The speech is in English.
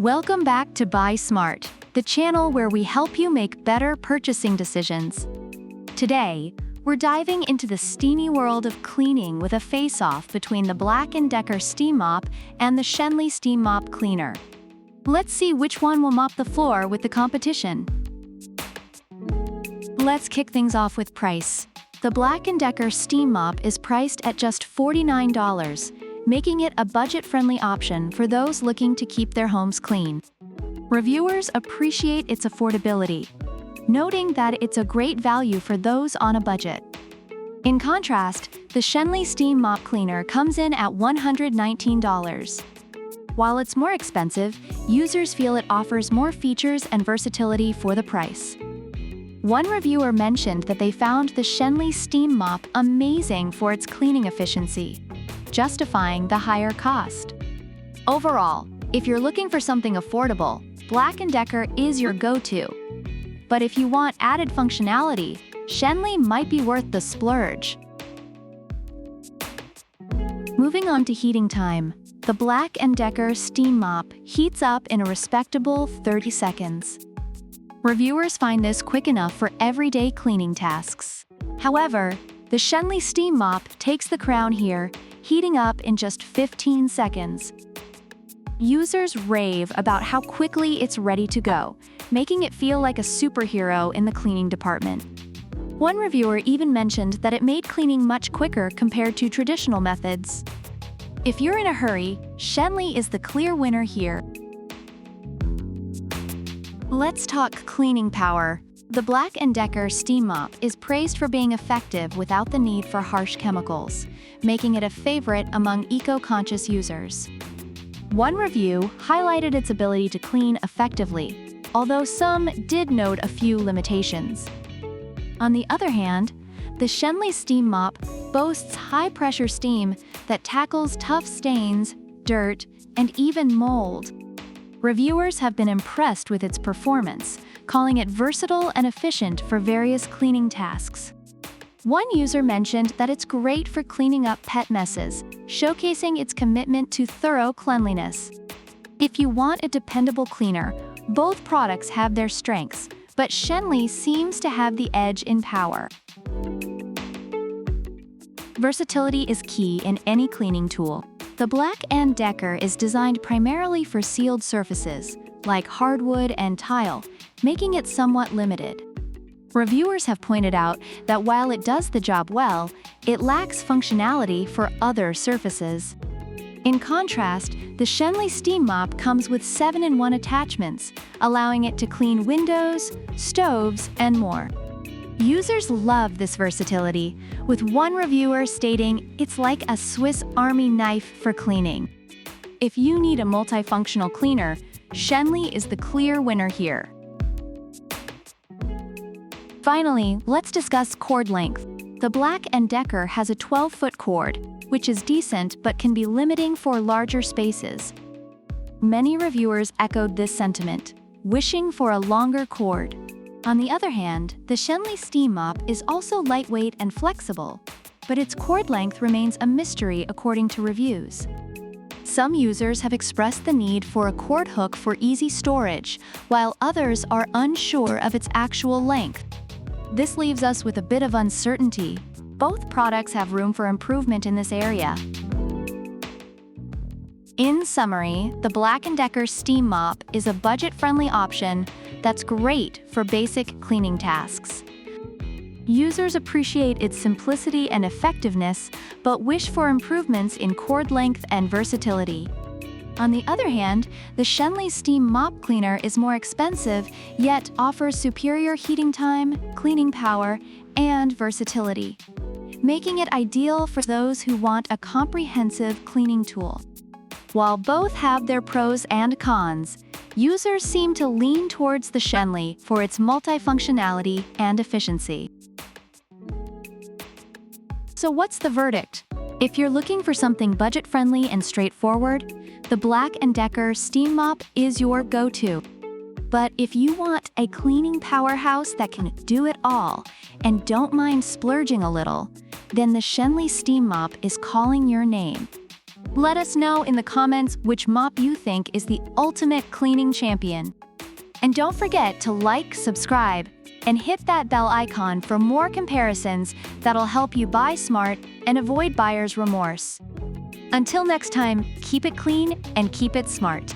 Welcome back to Buy Smart, the channel where we help you make better purchasing decisions. Today, we're diving into the steamy world of cleaning with a face-off between the BLACK+DECKER Steam Mop and the Schenley Steam Mop Cleaner. Let's see which one will mop the floor with the competition. Let's kick things off with price. The BLACK+DECKER Steam Mop is priced at just $49, making it a budget-friendly option for those looking to keep their homes clean. Reviewers appreciate its affordability, noting that it's a great value for those on a budget. In contrast, the Schenley Steam Mop Cleaner comes in at $119. While it's more expensive, users feel it offers more features and versatility for the price. One reviewer mentioned that they found the Schenley Steam Mop amazing for its cleaning efficiency, justifying the higher cost. Overall, if you're looking for something affordable, BLACK+DECKER is your go-to. But if you want added functionality, Schenley might be worth the splurge. Moving on to heating time, the BLACK+DECKER Steam Mop heats up in a respectable 30 seconds. Reviewers find this quick enough for everyday cleaning tasks. However, the Schenley Steam Mop takes the crown here, heating up in just 15 seconds. Users rave about how quickly it's ready to go, making it feel like a superhero in the cleaning department. One reviewer even mentioned that it made cleaning much quicker compared to traditional methods. If you're in a hurry, Schenley is the clear winner here. Let's talk cleaning power. The BLACK+DECKER Steam Mop is praised for being effective without the need for harsh chemicals, making it a favorite among eco-conscious users. One review highlighted its ability to clean effectively, although some did note a few limitations. On the other hand, the Schenley Steam Mop boasts high-pressure steam that tackles tough stains, dirt, and even mold. Reviewers have been impressed with its performance, calling it versatile and efficient for various cleaning tasks. One user mentioned that it's great for cleaning up pet messes, showcasing its commitment to thorough cleanliness. If you want a dependable cleaner, both products have their strengths, but Schenley seems to have the edge in power. Versatility is key in any cleaning tool. The BLACK+DECKER is designed primarily for sealed surfaces, like hardwood and tile, making it somewhat limited. Reviewers have pointed out that while it does the job well, it lacks functionality for other surfaces. In contrast, the Schenley Steam Mop comes with 7-in-1 attachments, allowing it to clean windows, stoves, and more. Users love this versatility, with one reviewer stating it's like a Swiss Army knife for cleaning. If you need a multifunctional cleaner, Schenley is the clear winner here. Finally, let's discuss cord length. The BLACK+DECKER has a 12-foot cord, which is decent but can be limiting for larger spaces. Many reviewers echoed this sentiment, wishing for a longer cord. On the other hand, the Schenley Steam Mop is also lightweight and flexible, but its cord length remains a mystery according to reviews. Some users have expressed the need for a cord hook for easy storage, while others are unsure of its actual length. This leaves us with a bit of uncertainty. Both products have room for improvement in this area. In summary, the BLACK+DECKER Steam Mop is a budget-friendly option that's great for basic cleaning tasks. Users appreciate its simplicity and effectiveness, but wish for improvements in cord length and versatility. On the other hand, the Schenley Steam Mop Cleaner is more expensive, yet offers superior heating time, cleaning power, and versatility, making it ideal for those who want a comprehensive cleaning tool. While both have their pros and cons, users seem to lean towards the Schenley for its multifunctionality and efficiency. So what's the verdict? If you're looking for something budget-friendly and straightforward, the BLACK+DECKER Steam Mop is your go-to. But if you want a cleaning powerhouse that can do it all and don't mind splurging a little, then the Schenley Steam Mop is calling your name. Let us know in the comments which mop you think is the ultimate cleaning champion. And don't forget to like, subscribe, and hit that bell icon for more comparisons that'll help you buy smart and avoid buyer's remorse. Until next time, keep it clean and keep it smart.